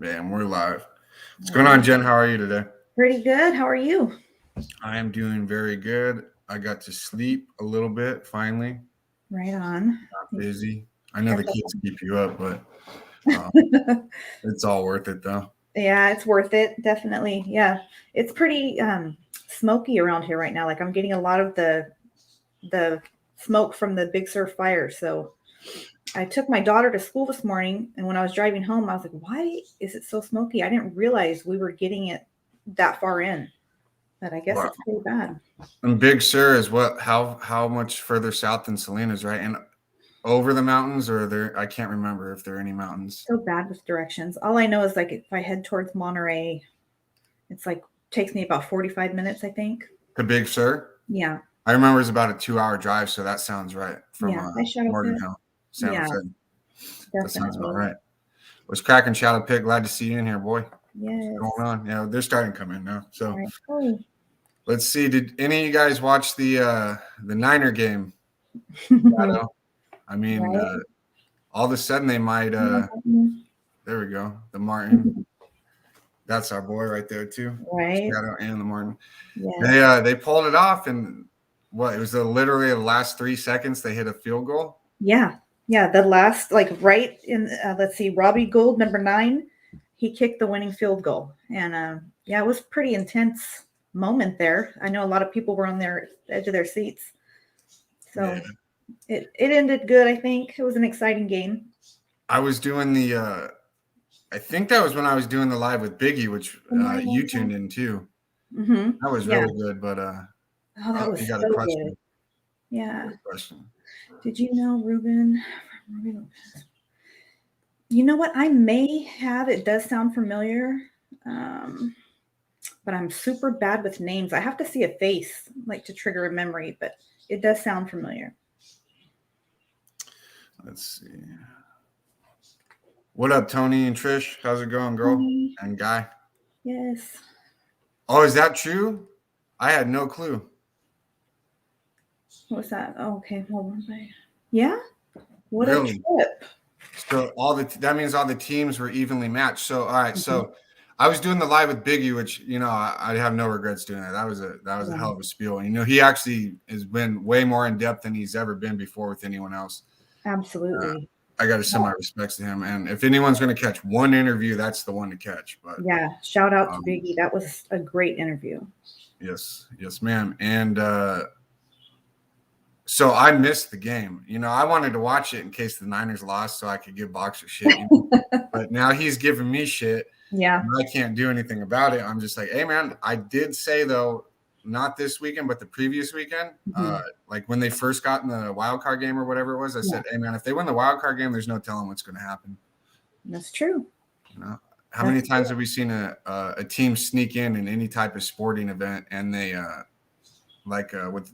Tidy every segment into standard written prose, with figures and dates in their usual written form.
Man, we're live. What's going on, Jen? How are you today? Pretty good. How are you? I am doing very good. I got to sleep a little bit finally. Right on. Not busy. I know the kids keep you up, but it's all worth it though. Yeah, it's worth it. Definitely. Yeah. It's pretty smoky around here right now. Like I'm getting a lot of the smoke from the Big Sur fire. So I took my daughter to school this morning, and when I was driving home, I was like, "Why is it so smoky?" I didn't realize we were getting it that far in, but I guess Wow. it's pretty bad. And Big Sur is what? How much further south than Salinas, right? And over the mountains, or there? I can't remember if there are any mountains. So bad with directions. All I know is like if I head towards Monterey, it's like takes me about 45 minutes, I think. To Big Sur? Yeah. I remember it's about a 2-hour drive, so that sounds right from Morgantown, San Jose. That sounds about right. What's cracking, Shadow Pig? Glad to see you in here, boy. Yes. What's going on? Yeah, they're starting to come in now. So right. Let's see. Did any of you guys watch the Niner game? I mean, right. All of a sudden they might. There we go. The Martin. That's our boy right there too. Right. Shadow and the Martin. Yeah. They pulled it off, and what? It was literally the last 3 seconds they hit a field goal. Yeah. Yeah. The last, like right in. Let's see. Robbie Gould, number 9. He kicked the winning field goal, and it was pretty intense moment there. I know a lot of people were on their edge of their seats. So it ended good, I think. It was an exciting game. I was doing I think that was when I was doing the live with Biggie, which you tuned in too. Mm-hmm. That was really good, but that was you got so a question. Good. Yeah. Question. Did you know Ruben? You know what? I may have. It does sound familiar. But I'm super bad with names. I have to see a face, like to trigger a memory, but it does sound familiar. Let's see. What up, Tony and Trish? How's it going, girl and guy? Yes. Oh, is that true? I had no clue. What's that? Oh, okay. Hold on. Yeah? What a trip. So that means all the teams were evenly matched. So all right, so I was doing the live with Biggie, which I have no regrets doing that. That was a hell of a spiel. And he actually has been way more in depth than he's ever been before with anyone else. Absolutely. I got to send my respects to him. And if anyone's going to catch one interview, that's the one to catch. But yeah, shout out to Biggie. That was a great interview. Yes, ma'am. And so I missed the game. I wanted to watch it in case the Niners lost so I could give Boxer shit. But now he's giving me shit. Yeah. I can't do anything about it. I'm just like, hey, man, I did say, though, not this weekend, but the previous weekend, like when they first got in the wild card game or whatever it was, I said, hey, man, if they win the wild card game, there's no telling what's going to happen. That's true. How many times have we seen a team sneak in any type of sporting event and they with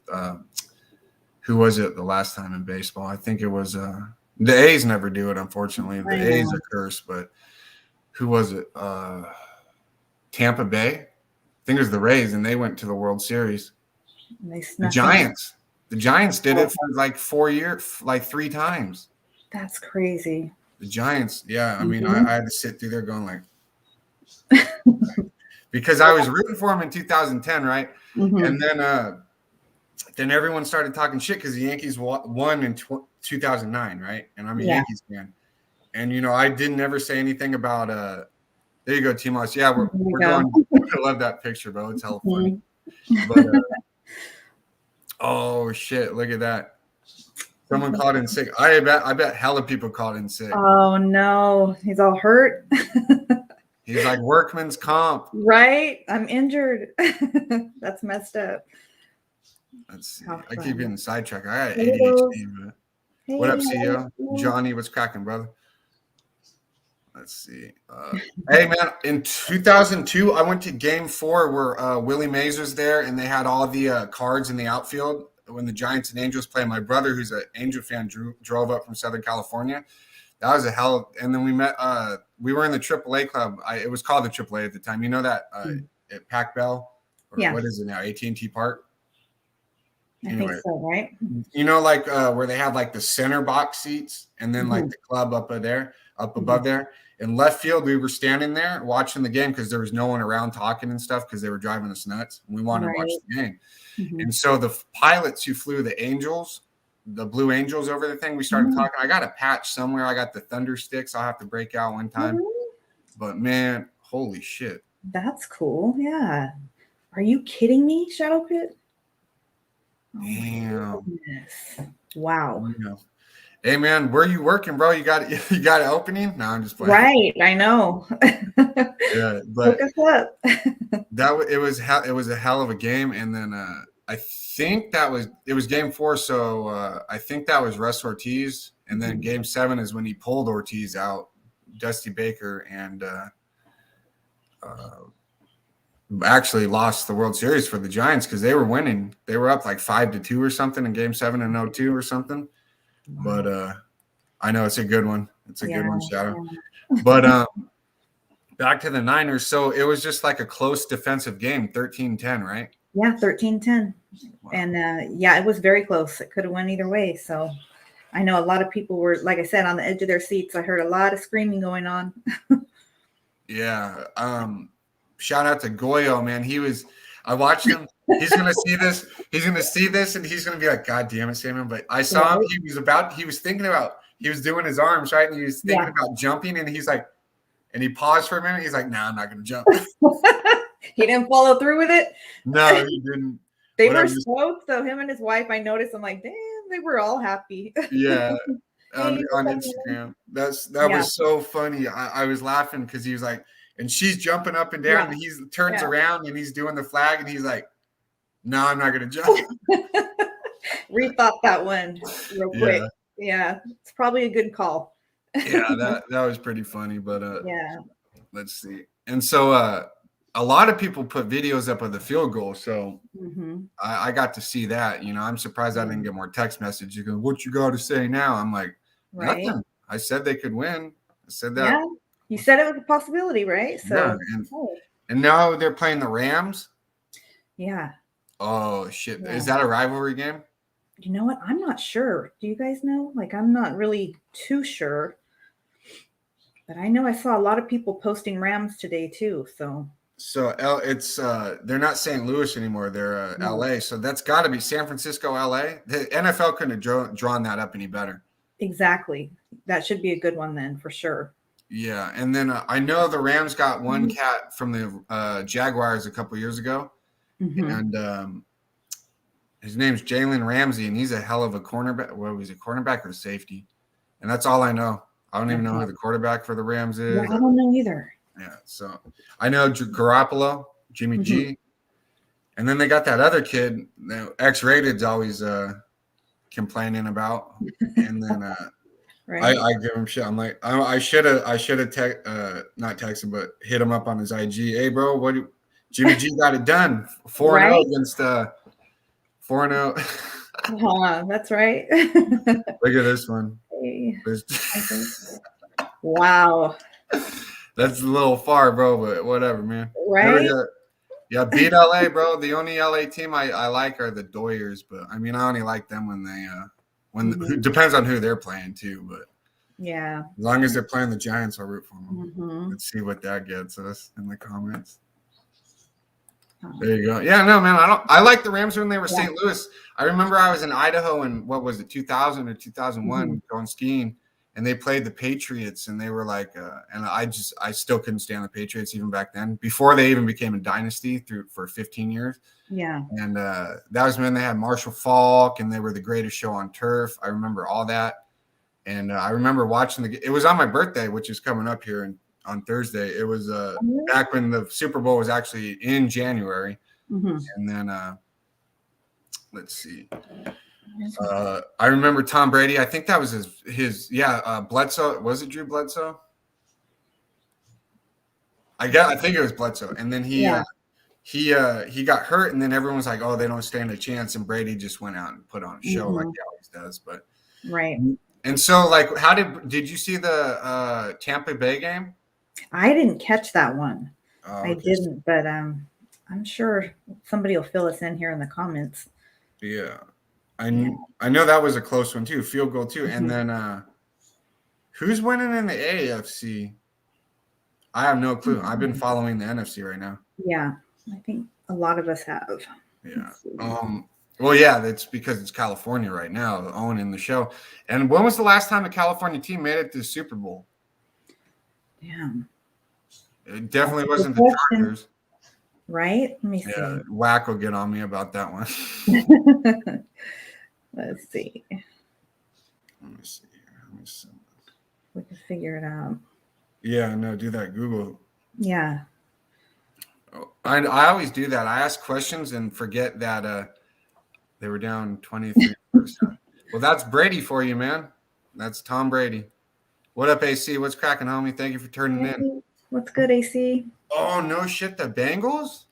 who was it the last time in baseball? I think it was the A's never do it, unfortunately. The A's are cursed, but who was it? Tampa Bay? I think it was the Rays, and they went to the World Series. The Giants. The Giants did it for like 4 years, like 3 times. That's crazy. The Giants, yeah. I mean, I had to sit through there going like because I was rooting for them in 2010, right? And then everyone started talking shit because the Yankees won in 2009, right? And I'm a Yankees fan. And, I didn't ever say anything about there you go, T-Moss. Yeah, we're going. I love that picture, bro. It's hella funny. But, oh, shit. Look at that. Someone called in sick. I bet hella people called in sick. Oh, no. He's all hurt. He's like workman's comp. Right? I'm injured. That's messed up. Let's see. I keep getting sidetracked. I got ADHD. But what up, CEO? Johnny, what's cracking, brother? Let's see. Hey, man, in 2002, I went to Game 4 where Willie Mays was there, and they had all the cards in the outfield when the Giants and Angels play. My brother, who's an Angel fan, drove up from Southern California. That was a hell. And then we met. We were in the AAA club. It was called the AAA at the time. You know that at Pac Bell, or what is it now? AT&T Park. Anyway, I think so, right? Like where they have like the center box seats, and then like the club up above there. in left field, we were standing there watching the game because there was no one around talking and stuff because they were driving us nuts. And we wanted to watch the game. And so the pilots who flew the Angels, the Blue Angels over the thing, we started talking. I got a patch somewhere. I got the Thunder Sticks. I'll have to break out one time. But man, holy shit. That's cool. Yeah. Are you kidding me, Shadow Pit? Damn. Wow. Hey man, where you working, bro? You got an opening? No, I'm just playing. Right, I know. Yeah, but look us up. it was a hell of a game, and then I think it was game 4, so I think that was Russ Ortiz, and then game 7 is when he pulled Ortiz out, Dusty Baker, and actually lost the World Series for the Giants because they were winning. They were up like 5-2 or something in game 7 in 0-2 or something. But I know it's a good one. It's a good one, Shadow. Yeah. But back to the Niners. So it was just like a close defensive game, 13-10, right? Yeah, 13-10. Wow. And it was very close. It could have went either way. So I know a lot of people were, like I said, on the edge of their seats. I heard a lot of screaming going on. Yeah. Shout out to Goyo, man. I watched him. He's gonna see this. He's gonna see this, and he's gonna be like, "God damn it, Sandman!" But I saw him. He was doing his arms right, and he was thinking about jumping, and he's like, and he paused for a minute. He's like, "Nah, I'm not gonna jump." He didn't follow through with it. No, he didn't. They were stoked. So him and his wife, I noticed. I'm like, damn, they were all happy. Yeah, on Instagram. That was so funny. I was laughing because he was like. And she's jumping up and down, and he turns around and he's doing the flag, and he's like, "No, I'm not going to jump." Rethought that one real quick. Yeah, it's probably a good call. Yeah, that was pretty funny. But let's see. And so a lot of people put videos up of the field goal, so I got to see that. You know, I'm surprised I didn't get more text messages. You go, "What you got to say now?" I'm like, nothing. I said they could win. I said that. Yeah. You said it was a possibility, right? So, and now they're playing the Rams. Yeah. Oh shit! Yeah. Is that a rivalry game? You know what? I'm not sure. Do you guys know? Like, I'm not really too sure. But I know I saw a lot of people posting Rams today too. So it's they're not St. Louis anymore. They're LA. So that's got to be San Francisco, LA. The NFL couldn't have drawn that up any better. Exactly. That should be a good one then, for sure. Yeah, and then I know the Rams got one cat from the Jaguars a couple years ago, and his name's Jalen Ramsey, and he's a hell of a cornerback. Well, he's a cornerback or safety, and that's all I know. I don't even know who the quarterback for the Rams is. Yeah, I don't know either. Yeah, so I know Garoppolo, Jimmy G, and then they got that other kid, X-Rated's always complaining about, and then. Right. I give him shit. I'm like, I should have not texted, but hit him up on his IG. Hey, bro, Jimmy G got it done. 4-0 against 4-0. That's right. Look at this one. Hey. Wow. That's a little far, bro, but whatever, man. Right. Yeah, beat LA, bro. The only LA team I like are the Doyers, but I mean, I only like them when they depends on who they're playing too, but yeah, as long as they're playing the Giants, I'll root for them. Let's see what that gets us in the comments. There you go. Yeah, no, man, I like the Rams when they were St. Louis. I remember I was in Idaho in what was it, 2000 or 2001, going skiing, and they played the Patriots, and they were like, and I still couldn't stand the Patriots even back then, before they even became a dynasty for 15 years. Yeah. And that was when they had Marshall Faulk, and they were the greatest show on turf. I remember all that. And I remember watching it was on my birthday, which is coming up here on Thursday. It was back when the Super Bowl was actually in January. And then let's see. I remember Tom Brady. I think that was his Bledsoe. Was it Drew Bledsoe? I think it was Bledsoe. And then he got hurt, and then everyone was like, "Oh, they don't stand a chance." And Brady just went out and put on a show like he always does. But right. And so, like, did you see the Tampa Bay game? I didn't catch that one. I didn't, but I'm sure somebody will fill us in here in the comments. Yeah, I know that was a close one too, field goal too. And then who's winning in the AFC? I have no clue. I've been following the NFC right now. Yeah, I think a lot of us have. Yeah. Well, yeah, that's because it's California right now, owning the show. And when was the last time a California team made it to the Super Bowl? Damn. It definitely wasn't the Chargers. Right? Let me see. Yeah, Whack will get on me about that one. Let's see. Let me see here. Let me see. We can figure it out. Yeah, no, do that. Google. Yeah. I always do that. I ask questions and forget that they were down 23%. Well, that's Brady for you, man. That's Tom Brady. What up, AC? What's cracking, homie? Thank you for turning in. What's good, AC? Oh, no shit. The Bengals?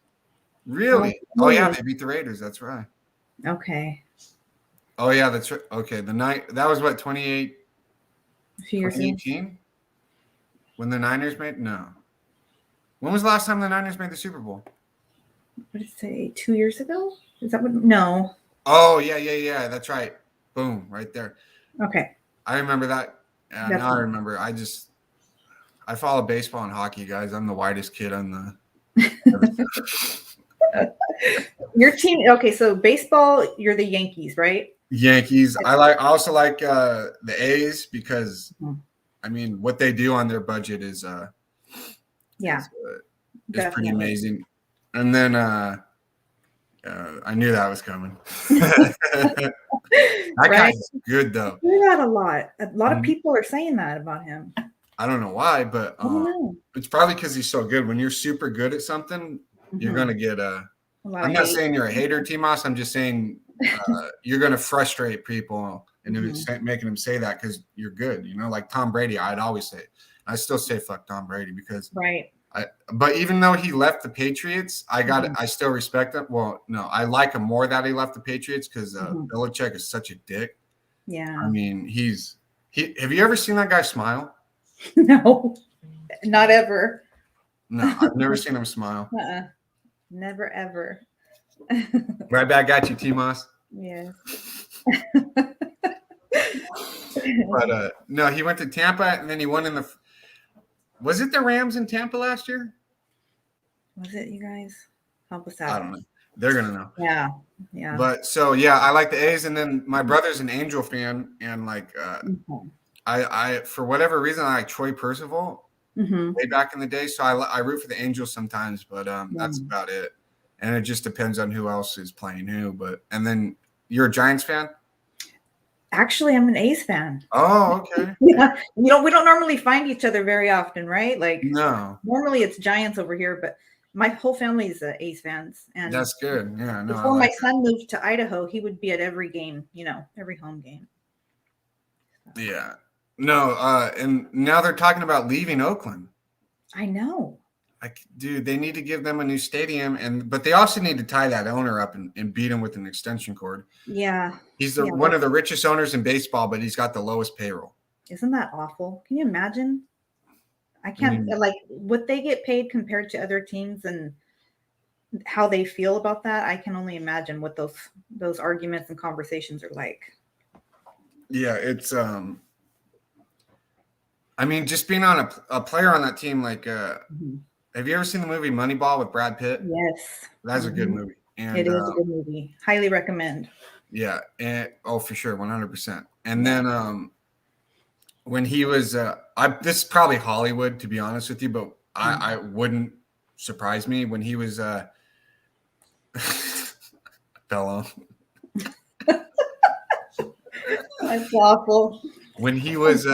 Really? Oh, yeah, they beat the Raiders. That's right. Okay. Oh, yeah, that's right. Okay, that was what, 2018? A few years ago. When the Niners made? No. When was the last time the Niners made the Super Bowl? What did it say? 2 years ago? Is that what? No. Oh, yeah. That's right. Boom, right there. Okay. I remember that. Now I remember. I follow baseball and hockey, guys. I'm the whitest kid on the. Your team. Okay, so baseball, you're the Yankees, right? Yankees. I also like the A's because, I mean, what they do on their budget is pretty amazing. And then I knew that was coming. That guy's good, though. I hear that a lot. A lot of people are saying that about him. I don't know why, but it's probably because he's so good. When you're super good at something, you're going to get I'm not saying you're a hater, T-Moss. I'm just saying you're going to frustrate people and making them say that because you're good. You know, like Tom Brady, I'd always say. I still say fuck Tom Brady because but even though he left the Patriots, I still respect him. Well, no, I like him more that he left the Patriots because Belichick is such a dick. Yeah. I mean, have you ever seen that guy smile? No, not ever. No, I've never seen him smile. Never, ever. Right back at you, T-Moss. Yes. But no, he went to Tampa and then he won was it the Rams in Tampa last year? Was it, you guys? Help us out. I don't know. They're going to know. Yeah. But so, yeah, I like the A's. And then my brother's an Angel fan. And like, I for whatever reason, I like Troy Percival way back in the day. So I root for the Angels sometimes, but that's about it. And it just depends on who else is playing who. And then you're a Giants fan? Actually, I'm an A's fan. Oh, okay. Yeah. We don't normally find each other very often, right? Like, no. Normally it's Giants over here, but my whole family is A's fans. And that's good. Yeah. No, before my son moved to Idaho, he would be at every game, every home game. So. Yeah. No. And now they're talking about leaving Oakland. I know. Like, dude, they need to give them a new stadium, but they also need to tie that owner up and beat him with an extension cord. Yeah. He's one of the richest owners in baseball, but he's got the lowest payroll. Isn't that awful? Can you imagine? I can't what they get paid compared to other teams and how they feel about that. I can only imagine what those arguments and conversations are like. Yeah, it's I mean, just being on a player on that team, like have you ever seen the movie Moneyball with Brad Pitt? Yes. That's a good movie. And it is a good movie. Highly recommend. Yeah. And for sure, 100%. And then when he was this is probably Hollywood, to be honest with you, but I wouldn't surprise me when he was fell off. That's awful. When he was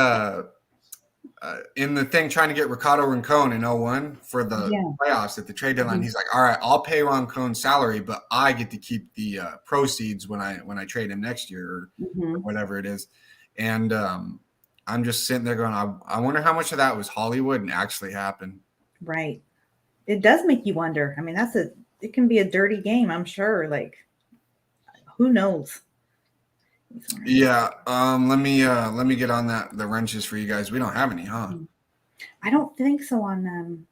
in the thing trying to get Ricardo Rincon in 01 for the playoffs at the trade deadline, he's like, all right, I'll pay Roncon's salary, but I get to keep the proceeds when I trade him next year or whatever it is. And I'm just sitting there going, I wonder how much of that was Hollywood and actually happened. Right. It does make you wonder. I mean, it can be a dirty game, I'm sure. Like, who knows? Yeah. Let me get on the wrenches for you guys. We don't have any, huh? I don't think so on them.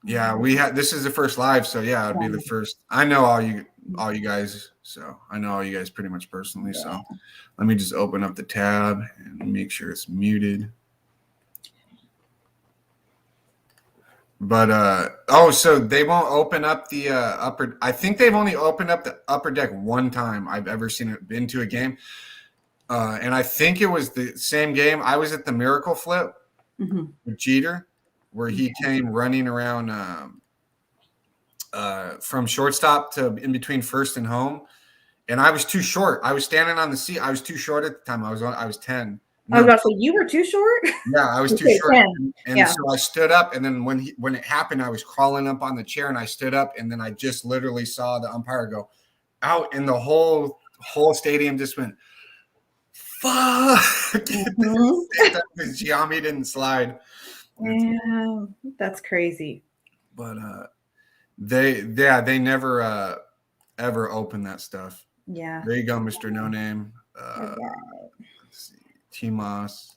Yeah, this is the first live, so yeah, it'd be the first. I know all you guys, so I know all you guys pretty much personally. Yeah. So let me just open up the tab and make sure it's muted. But so they won't open up the upper. I think they've only opened up the upper deck one time I've ever seen it been to a game. And I think it was the same game. I was at the Miracle Flip with Jeter, where he came running around from shortstop to in between first and home. And I was too short. I was standing on the seat. I was too short at the time. I was 10. No. I was about to say, you were too short? Yeah, I was too short. 10. And so I stood up, and then when it happened, I was crawling up on the chair, and I stood up, and then I just literally saw the umpire go out, and the whole stadium just went, fuck. Giambi didn't slide. Yeah, that's crazy. But they never ever open that stuff. Yeah. There you go, Mr. No Name. Let's see. T-Moss.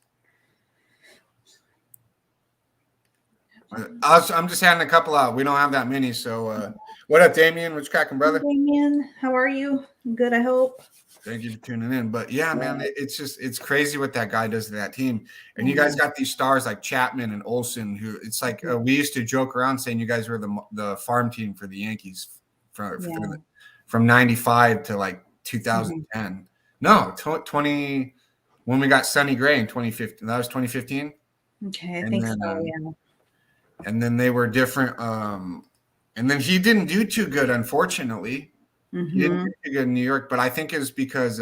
I'm just adding a couple out. We don't have that many. So what up, Damien? What's cracking, brother? Damien, how are you? Good, I hope. Thank you for tuning in. But yeah, man, it's crazy what that guy does to that team. And you guys got these stars like Chapman and Olsen, who it's like we used to joke around saying you guys were the farm team for the Yankees from 95 to like 2010. No, 20 when we got Sonny Gray in 2015. That was 2015. Okay, I think so. Yeah. And then they were different. And then he didn't do too good, unfortunately. He didn't do too good in New York, but I think it was because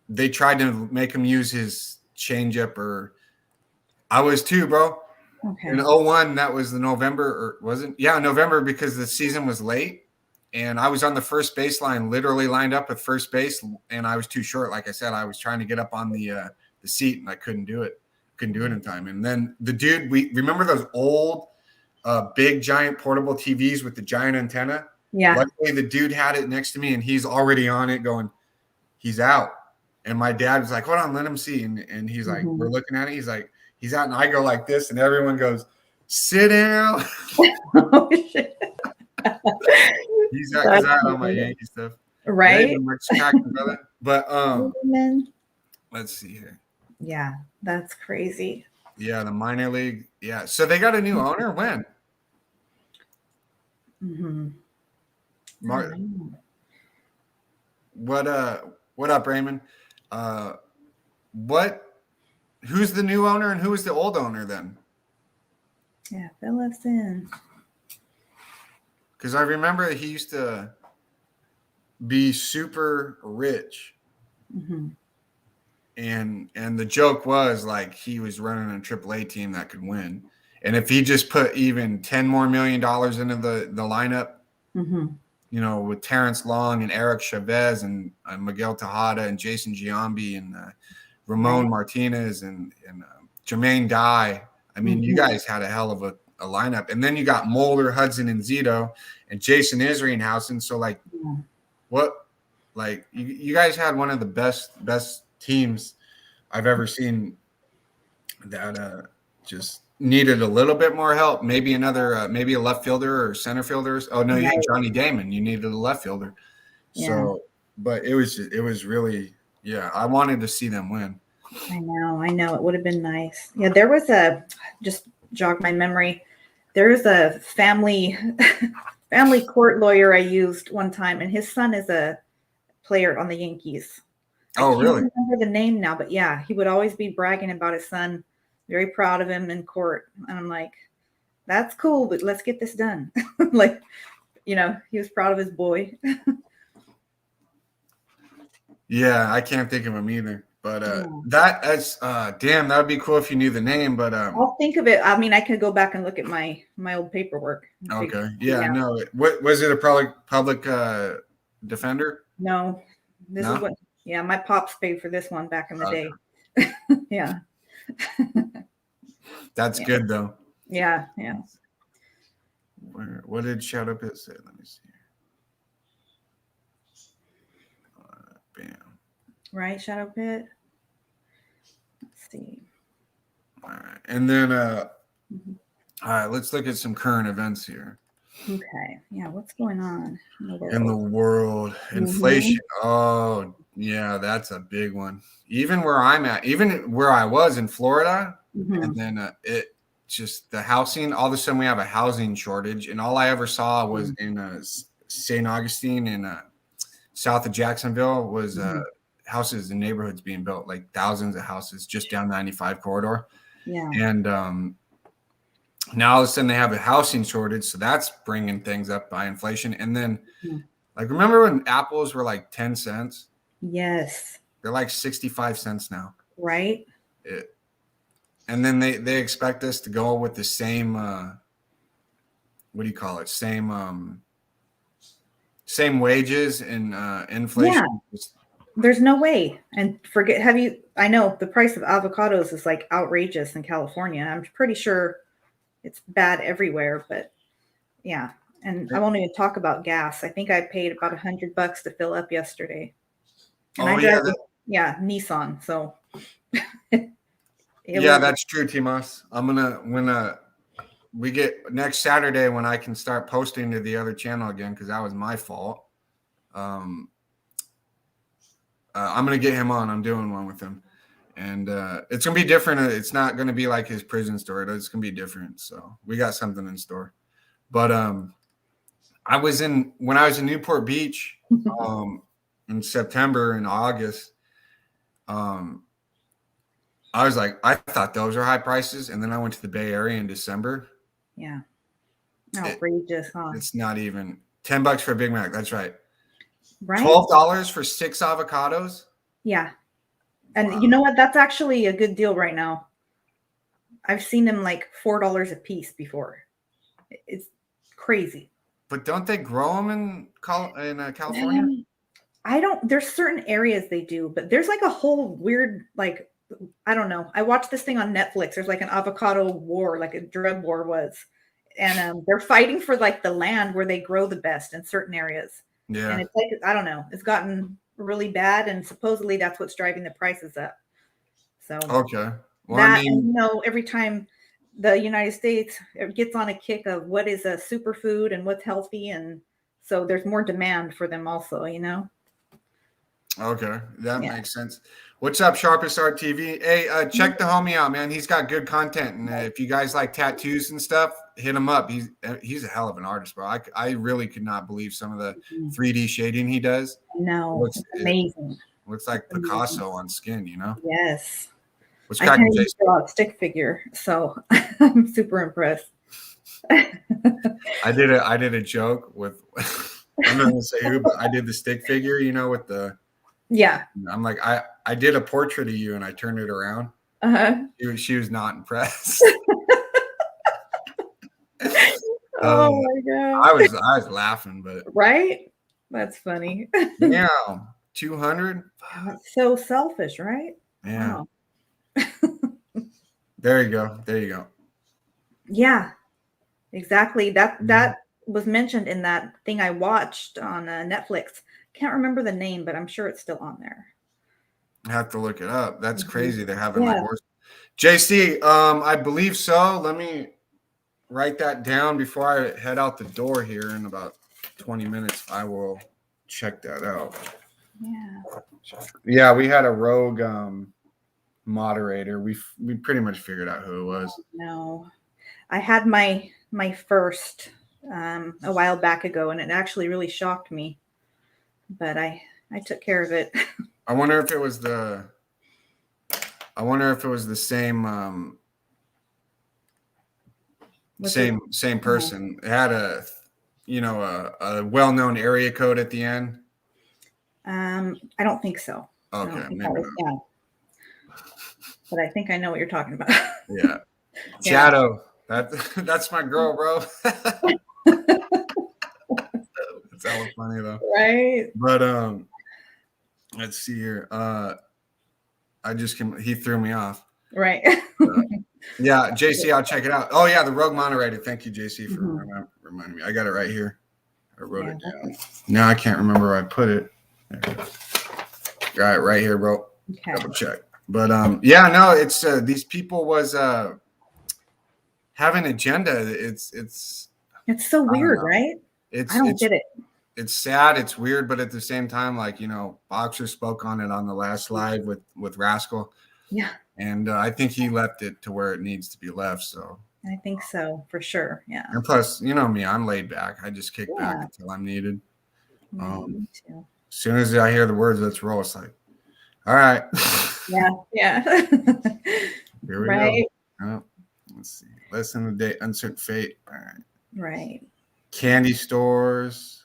they tried to make him use his changeup. Or I was too, bro. Okay. In 01, that was the November, or wasn't? Yeah, November, because the season was late, and I was on the first baseline, literally lined up at first base, and I was too short. Like I said, I was trying to get up on the seat, and I couldn't do it. Couldn't do it in time. And then the dude, we remember those old big giant portable TVs with the giant antenna. Yeah. Luckily, the dude had it next to me, and he's already on it going, he's out. And my dad was like, hold on, let him see. And he's like, we're looking at it. He's like, he's out. And I go like this, and everyone goes, sit down. Oh, shit. He's out on my Yankee stuff. Right. But let's see here. Yeah, that's crazy. Yeah, the minor league. Yeah. So they got a new owner when? What up, Raymond? Who's the new owner and who is the old owner then? Yeah, fill us in. Because I remember he used to be super rich. And the joke was like he was running a AAA team that could win. And if he just put even $10 more million into the lineup, you know, with Terrence Long and Eric Chavez and Miguel Tejada and Jason Giambi and Ramon Martinez and Jermaine Dye. I mean, you guys had a hell of a lineup. And then you got Mulder, Hudson, and Zito and Jason Isringhausen. So like what, like you guys had one of the best teams I've ever seen that just needed a little bit more help. Maybe another, maybe a left fielder or center fielders. Oh no, you had Johnny Damon. You needed a left fielder. So, but it was really, I wanted to see them win. I know. It would have been nice. Yeah, there was just jog my memory. There's a family court lawyer I used one time, and his son is a player on the Yankees. Oh, really? I can't remember the name now, but yeah, he would always be bragging about his son, very proud of him in court. And I'm like, that's cool, but let's get this done. Like, you know, he was proud of his boy. Yeah, I can't think of him either. But that's damn, that would be cool if you knew the name. But I'll think of it. I mean, I could go back and look at my old paperwork. Okay. Yeah, no. What was it, a public defender? No. This is what my pops paid for this one back in the day. Yeah. That's good though. Yeah. What did Shadow Pit say? Let me see. Bam. Right, Shadow Pit. Let's see. All right. And then all right, let's look at some current events here. Okay. Yeah, what's going on in the world? Inflation. Oh, yeah, that's a big one. Even where I'm at, even where I was in Florida, and then it just the housing. All of a sudden, we have a housing shortage, and all I ever saw was in St. Augustine in south of Jacksonville was houses and neighborhoods being built, like thousands of houses just down 95 corridor. Yeah. And now all of a sudden they have a housing shortage, so that's bringing things up by inflation. And then, like, remember when apples were like 10 cents? Yes. They're like 65 cents now. Right. And then they expect us to go with the same, what do you call it? Same wages and inflation. Yeah. There's no way. And I know the price of avocados is like outrageous in California. I'm pretty sure it's bad everywhere, but yeah. And I won't even talk about gas. I think I paid about $100 to fill up yesterday. And I drive Nissan. So that's true, Timas. when we get next Saturday, when I can start posting to the other channel again, because that was my fault. I'm gonna get him on. I'm doing one with him. And it's going to be different. It's not going to be like his prison story. It's going to be different. So we got something in store. But when I was in Newport Beach in September and August, I was like, I thought those are high prices. And then I went to the Bay Area in December. Yeah. Outrageous, huh? It's not even $10 for a Big Mac. That's right. Right. $12 for 6 avocados. Yeah. And you know what? That's actually a good deal right now. I've seen them like $4 a piece before. It's crazy. But don't they grow them in California? There's certain areas they do, but there's like a whole weird, like, I don't know. I watched this thing on Netflix. There's like an avocado war, like a drug war was. And they're fighting for like the land where they grow the best in certain areas. Yeah. And it's like, I don't know. It's gotten really bad, and supposedly that's what's driving the prices up. So okay, well, every time the United States gets on a kick of what is a superfood and what's healthy, and so there's more demand for them also. Okay, that makes sense. What's up, Sharpest Art TV? Hey, check the homie out, man. He's got good content, and if you guys like tattoos and stuff, hit him up. He's a hell of an artist, bro. I really could not believe some of the 3D shading he does. No, it's amazing. Looks like Picasso on skin, Yes. What's I can't even draw a stick figure, so I'm super impressed. I did a joke with I'm not gonna say who, but I did the stick figure, with the I'm like, I did a portrait of you and I turned it around. She was not impressed. Oh my god. I was laughing, but right? That's funny. Yeah. 200. That's so selfish, right? Yeah. Wow. There you go. Yeah. Exactly. That was mentioned in that thing I watched on Netflix. Can't remember the name, but I'm sure it's still on there. I have to look it up. That's crazy. They're having like horse. JC, I believe so. Let me write that down before I head out the door here in about 20 minutes. I will check that out. Yeah, we had a rogue moderator. We pretty much figured out who it was. No, I had my first a while back ago, and it actually really shocked me. But I took care of it. I wonder if it was the same person. It had a well-known area code at the end. I don't think so. Okay, but I think I know what you're talking about. Yeah. Shadow. That's my girl, bro. It's hella funny though. Right. But let's see here. He threw me off. Right. Yeah, JC, I'll check it out. Oh yeah, the rogue moderator. Thank you, JC, for reminding me. I got it right here. I wrote it down. Now I can't remember where I put it. Got it right here, bro. Okay. Double check. But it's these people was have an agenda. It's so weird, right? I don't get it. It's sad. It's weird, but at the same time, like Boxer spoke on it on the last live with Rascal. Yeah. And I think he left it to where it needs to be left. So I think so, for sure. Yeah. and plus, you know me, I'm laid back. I just kick back Yeah. until I'm needed. Me too. As soon as I hear the words, let's roll, it's like, all right. Yeah. Yeah. Here we Right. go. Oh, let's see. Lesson of the day, uncertain fate. All right. Right. Candy stores.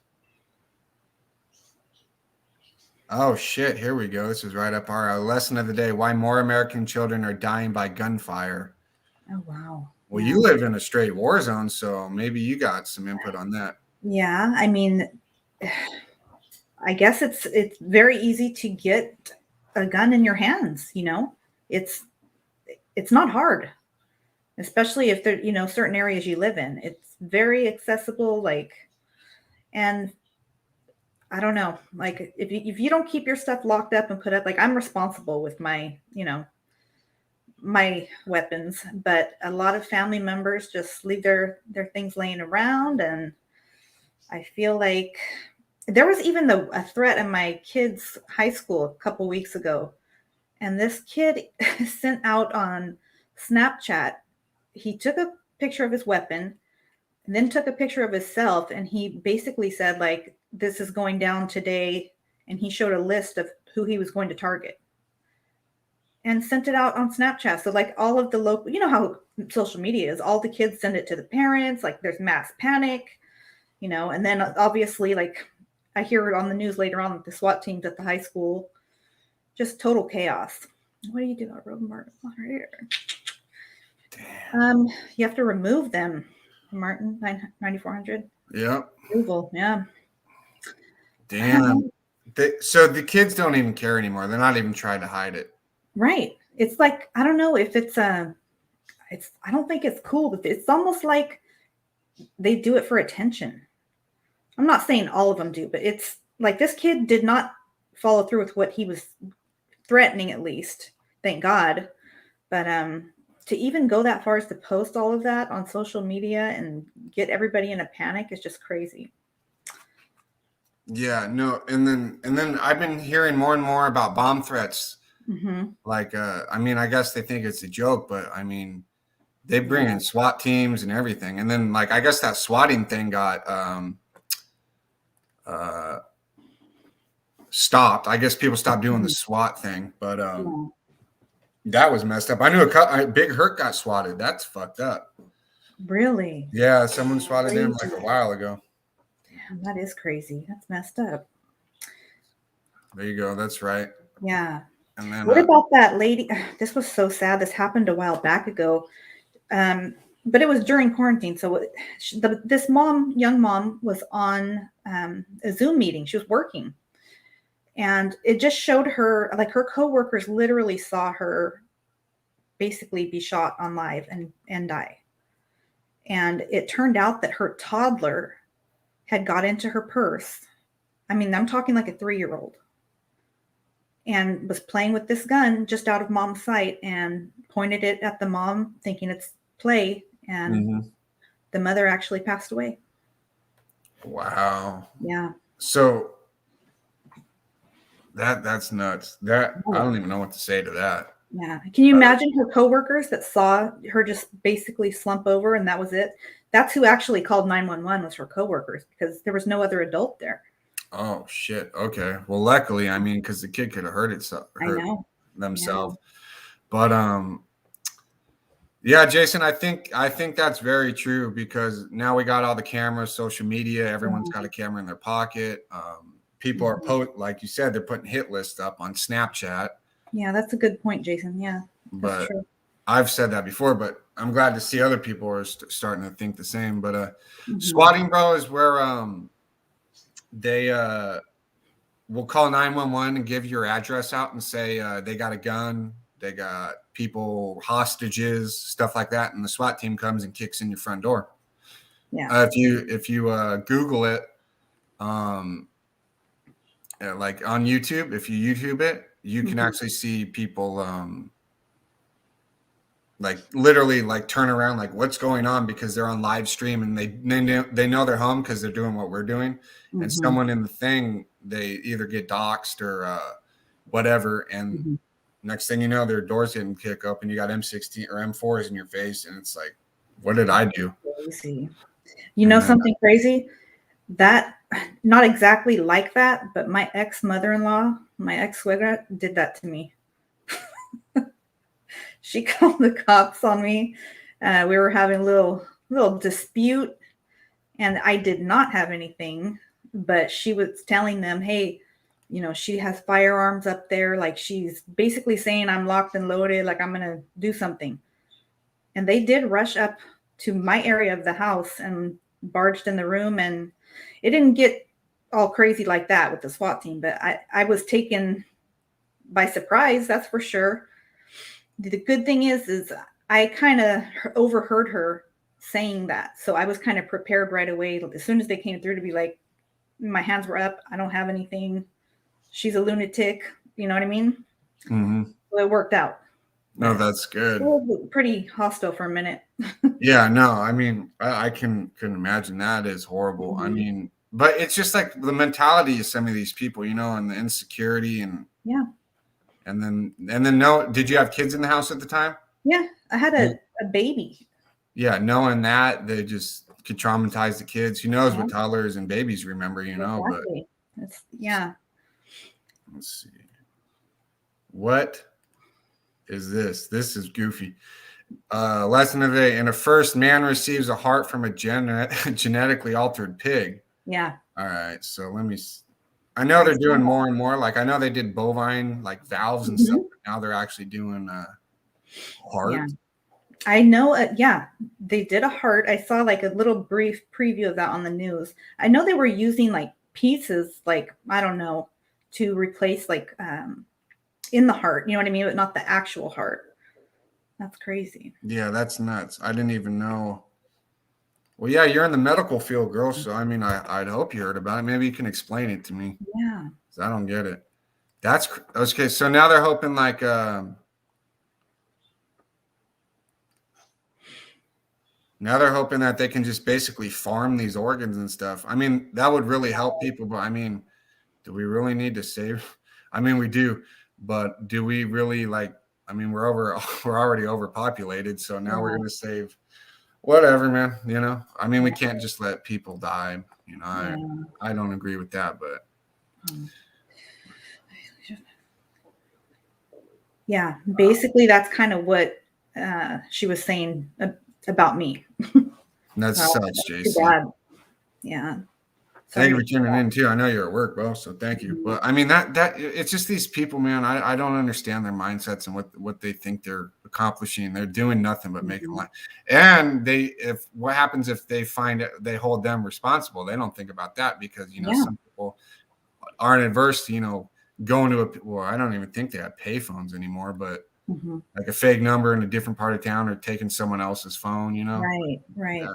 Oh shit! Here we go. This is right up our lesson of the day: why more American children are dying by gunfire. Oh wow. Well, Yeah. you live in a straight war zone, so maybe you got some input on that. Yeah. I mean, I guess it's very easy to get a gun in your hands. You know, it's not hard, especially if there, you know, certain areas you live in. It's very accessible. Like, and I don't know, like if you don't keep your stuff locked up and put up, like I'm responsible with my, you know, my weapons, but a lot of family members just leave their things laying around, and I feel like there was even a threat in my kid's high school a couple weeks ago, and this kid sent out on Snapchat. He took a picture of his weapon and then took a picture of himself, and he basically said like, this is going down today, and he showed a list of who he was going to target and sent it out on Snapchat. So like all of the local, you know how social media is, all the kids send it to the parents, like there's mass panic, you know, and then obviously like I hear it on the news later on, the SWAT teams at the high school, just total chaos. What do you do? I wrote Moderator. You have to remove them. Martin 9400. Yep. Removal. Yeah. Damn. So the kids don't even care anymore. They're not even trying to hide it. Right. It's like, I don't know if it's I don't think it's cool, but it's almost like they do it for attention. I'm not saying all of them do, but it's like this kid did not follow through with what he was threatening, at least. Thank God. But to even go that far as to post all of that on social media and get everybody in a panic is just crazy. Yeah, no, and then I've been hearing more and more about bomb threats. Mm-hmm. Like, I mean, I guess they think it's a joke, but I mean, they bring in SWAT teams and everything. And then, like, I guess that swatting thing got stopped. I guess people stopped doing the SWAT thing, but that was messed up. I knew a Big Hurt got swatted. That's fucked up. Really? Yeah, someone swatted him like a while ago. Damn, that is crazy. That's messed up. There you go. That's right. Yeah. And then, what about that lady? This was so sad. This happened a while back ago. But it was during quarantine. So this young mom was on a Zoom meeting. She was working. And it just showed her, like her coworkers literally saw her basically be shot on live and die. And it turned out that her toddler had got into her purse. I mean, I'm talking like a 3-year-old. And was playing with this gun just out of mom's sight and pointed it at the mom thinking it's play. And the mother actually passed away. Wow. Yeah. So that's nuts. I don't even know what to say to that. Yeah. Can you imagine her coworkers that saw her just basically slump over and that was it? That's who actually called 911 was her coworkers because there was no other adult there. Oh shit. Okay. Well, luckily, I mean, because the kid could have hurt themselves. Yeah. But yeah, Jason, I think that's very true because now we got all the cameras, social media. Everyone's got a camera in their pocket. People are like you said, they're putting hit lists up on Snapchat. Yeah, that's a good point, Jason. Yeah, that's true. I've said that before, but I'm glad to see other people are starting to think the same. But swatting, bro, is where they will call 911 and give your address out and say they got a gun, they got people, hostages, stuff like that, and the SWAT team comes and kicks in your front door. Yeah. If you Google it, like on YouTube, if you YouTube it, you can actually see people like literally like turn around, like what's going on because they're on live stream and they know they're home because they're doing what we're doing. And someone in the thing, they either get doxxed or whatever. And next thing you know, their doors getting kicked open. You got M16 or M4s in your face, and it's like, what did I do? Crazy. You know something crazy? That not exactly like that, but my ex-mother-in-law, my ex-suegra, did that to me. She called the cops on me. We were having a little dispute, and I did not have anything, but she was telling them, hey, you know, she has firearms up there. Like, she's basically saying I'm locked and loaded, like I'm going to do something. And they did rush up to my area of the house and barged in the room. And it didn't get all crazy like that with the SWAT team, but I was taken by surprise, that's for sure. The good thing is I kind of overheard her saying that. So I was kind of prepared right away. As soon as they came through, to be like, my hands were up. I don't have anything. She's a lunatic. You know what I mean? Mm-hmm. So it worked out. No, that's good. It was pretty hostile for a minute. Yeah, no, I mean, I can imagine that is horrible. Mm-hmm. I mean, but it's just like the mentality of some of these people, you know, and the insecurity and yeah. And then no, did you have kids in the house at the time? Yeah, I had a baby. Yeah, knowing that they just could traumatize the kids. Who knows what toddlers and babies remember, you know, exactly. But yeah. Let's see. What is this? This is goofy. Lesson of the day. In a first, man receives a heart from a genetically altered pig. Yeah. All right. So let me. I know they're doing more and more. Like I know they did bovine, like valves and stuff. But now they're actually doing heart. Yeah. I know. Yeah, they did a heart. I saw like a little brief preview of that on the news. I know they were using like pieces, like I don't know, to replace like in the heart. You know what I mean? But not the actual heart. That's crazy. Yeah, that's nuts. I didn't even know. Well, yeah, you're in the medical field, girl. So, I mean, I'd hope you heard about it. Maybe you can explain it to me. Yeah. Because I don't get it. That's okay. So now they're hoping like now they're hoping that they can just basically farm these organs and stuff. I mean, that would really help people. But I mean, do we really need to save? I mean, we do. But do we really like? I mean, we're already overpopulated. So now we're going to save. Whatever, man. You know, I mean, we can't just let people die. You know, I don't agree with that, but yeah, basically that's kind of what she was saying about me. That sucks, Jason. Yeah. Thank you for tuning in too. I know you're at work, bro, so thank you. But I mean that it's just these people, man. I don't understand their mindsets and what they think they're accomplishing. They're doing nothing but making life. And what happens if they find it, they hold them responsible? They don't think about that because you know some people aren't adverse to, you know, going to I don't even think they have payphones anymore, but like a fake number in a different part of town or taking someone else's phone, you know. Right. Yeah.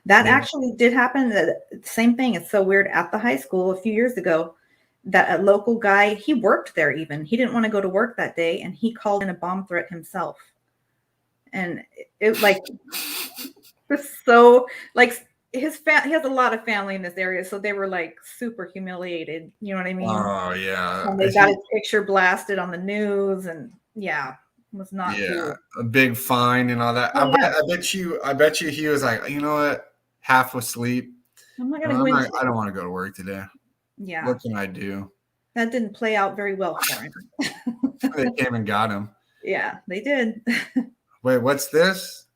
That actually did happen. The same thing. It's so weird. At the high school a few years ago, that a local guy, he worked there even. He didn't want to go to work that day, and he called in a bomb threat himself. And it like so like he has a lot of family in this area, so they were like super humiliated. You know what I mean? Oh yeah. And they got his picture blasted on the news, and it was not cool. A big fine and all that. I bet you he was like, you know what, half asleep. I'm not gonna go into I don't want to go to work today. Yeah. What can I do? That didn't play out very well for him. They came and got him. Yeah, they did. Wait, what's this?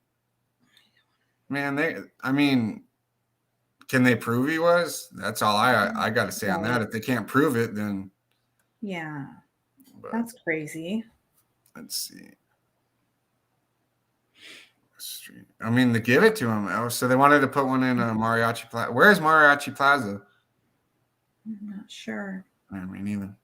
Man, I mean, can they prove he was? That's all I got to say on that. If they can't prove it, then yeah, that's crazy. Let's see. I mean, they give it to him. So they wanted to put one in Mariachi Plaza. Where's Mariachi Plaza? I'm not sure. I mean, even.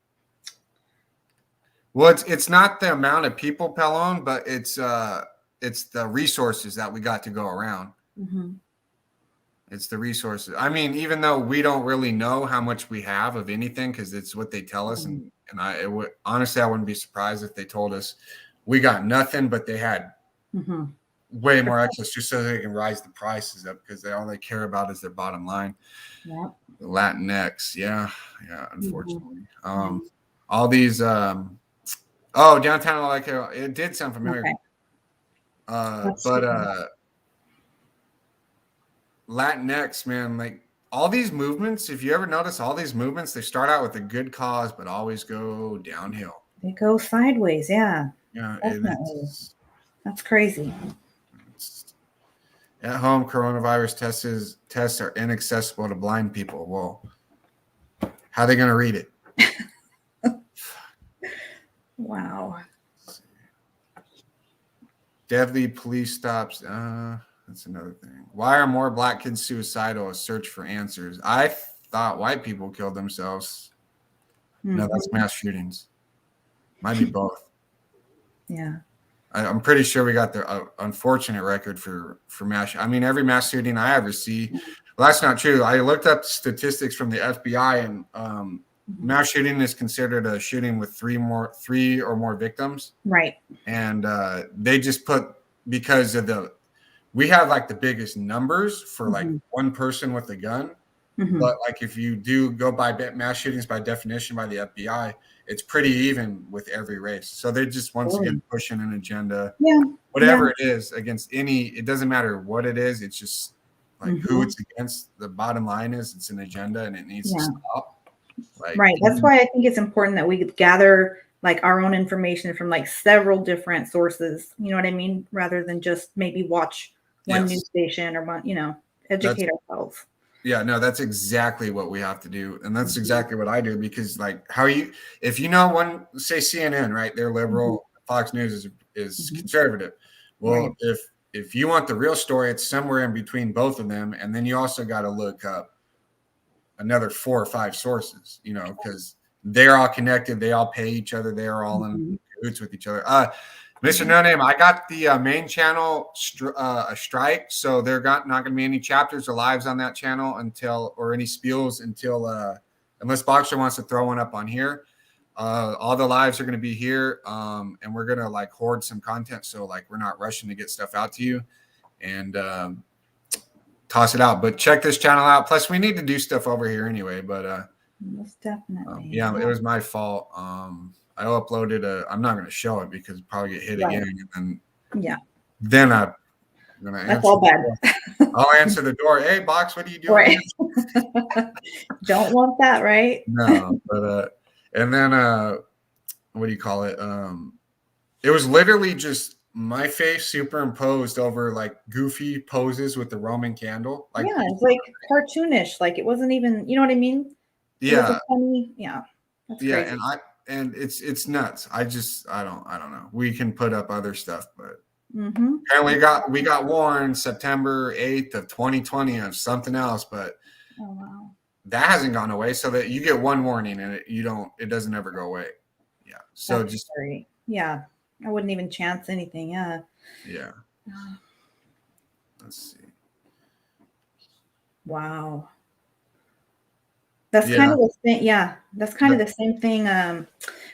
Well, it's not the amount of people, Pelon, but it's the resources that we got to go around. It's the resources. I mean, even though we don't really know how much we have of anything, because it's what they tell us, and honestly, I wouldn't be surprised if they told us we got nothing, but they had way more excess just so they can rise the prices up because all they care about is their bottom line. Yeah. Latinx, unfortunately. All these Oh, downtown, like it did sound familiar. Okay. But Latinx, man, like all these movements, if you ever notice all these movements, they start out with a good cause, but always go downhill. They go sideways. Yeah. Yeah, Definitely. That's crazy. At home, coronavirus tests are inaccessible to blind people. Well, how are they going to read it? Wow. Deadly police stops. That's another thing. Why are more black kids suicidal? A search for answers. I thought white people killed themselves. No, that's mass shootings. Might be both. Yeah. I'm pretty sure we got the unfortunate record for mass. I mean, every mass shooting I ever see. Well, that's not true. I looked up statistics from the FBI, and mass shooting is considered a shooting with three or more victims. Right. And they just put, because of we have like the biggest numbers for like one person with a gun. But like if you do go by mass shootings by definition by the FBI, it's pretty even with every race. So they're just once again pushing an agenda, whatever it is against it doesn't matter what it is. It's just like who it's against. The bottom line is it's an agenda and it needs to stop. Like, right. That's why I think it's important that we gather like our own information from like several different sources. You know what I mean? Rather than just maybe watch one news station or one, educate ourselves. Yeah, no, that's exactly what we have to do. And that's exactly what I do, because like if say CNN, right? They're liberal, Fox News is conservative. Well, if you want the real story, it's somewhere in between both of them. And then you also got to look up another 4 or 5 sources, because they're all connected. They all pay each other. They are all in cahoots with each other. Mr. No Name, I got the main channel a strike, so there not going to be any chapters or lives on that channel or any spiels unless Boxer wants to throw one up on here. All the lives are going to be here, and we're going to like hoard some content, so like we're not rushing to get stuff out to you and toss it out. But check this channel out. Plus, we need to do stuff over here anyway. But most definitely, it was my fault. I uploaded I'm not going to show it because it'll probably get hit again. And then I'm going to answer. That's all bad. I'll answer the door. Hey, Box, what are you doing? Right. Don't want that, right? No, but and then what do you call it? It was literally just my face superimposed over like goofy poses with the Roman candle. Like, yeah, it's like cartoonish. Like it wasn't even, you know what I mean? Yeah. Funny, that's crazy. And it's nuts. I don't know. We can put up other stuff, but apparently we got warned September 8th of 2020 of something else, but that hasn't gone away. So that you get one warning and it doesn't ever go away. Yeah. So that's scary. Yeah. I wouldn't even chance anything. Yeah. Yeah. Let's see. Wow. That's kind of the thing. Yeah, that's kind of the same thing.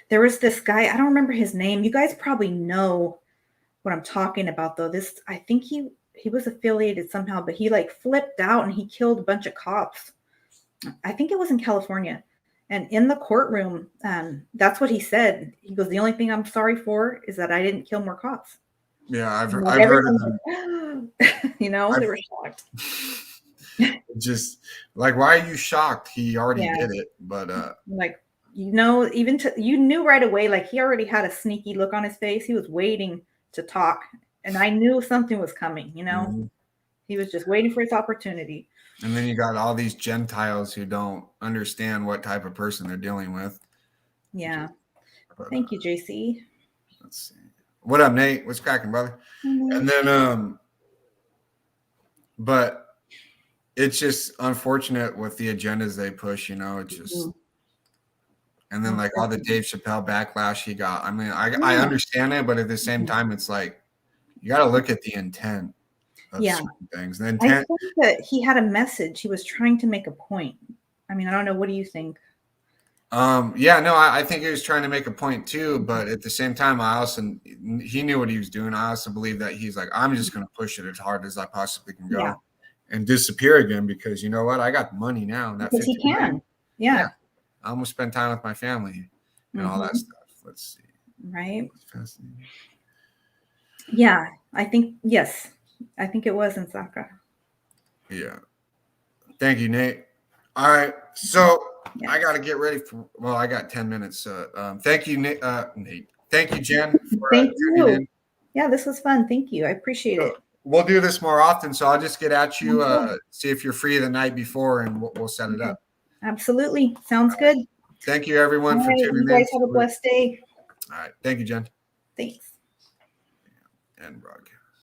There was this guy, I don't remember his name. You guys probably know what I'm talking about, though. I think he was affiliated somehow, but he like flipped out and he killed a bunch of cops. I think it was in California. And in the courtroom, that's what he said. He goes, the only thing I'm sorry for is that I didn't kill more cops. Yeah, I've heard of them. They were shocked. Just like, why are you shocked? He already did it, but like you knew right away, like he already had a sneaky look on his face. He was waiting to talk, and I knew something was coming. He was just waiting for his opportunity. And then you got all these Gentiles who don't understand what type of person they're dealing with. Yeah. Thank you, JC. Let's see. What up, Nate? What's cracking, brother? And then but it's just unfortunate with the agendas they push, it's just, and then like all the Dave Chappelle backlash he got. I mean, I understand it, but at the same time, it's like, you got to look at the intent of certain things. The intent, I think that he had a message. He was trying to make a point. I mean, I don't know. What do you think? I think he was trying to make a point too, but at the same time, he knew what he was doing. I also believe that he's like, I'm just going to push it as hard as I possibly can go. And disappear again, because you know what? I got money now. Because he can. Yeah. I'm gonna spend time with my family and all that stuff. Let's see. Right. Yeah, I think, yes. I think it was in Saka. Yeah. Thank you, Nate. All right. So I got to get ready for, well, I got 10 minutes. Thank you, Nate. Thank you, Jen, for Thank tuning you. in. Yeah, this was fun. Thank you. I appreciate it. We'll do this more often. So I'll just get at you, see if you're free the night before, and we'll set it up. Absolutely. Sounds good. Thank you, everyone, for tuning in. You guys have a blessed day. All right. Thank you, Jen. Thanks. And broadcast.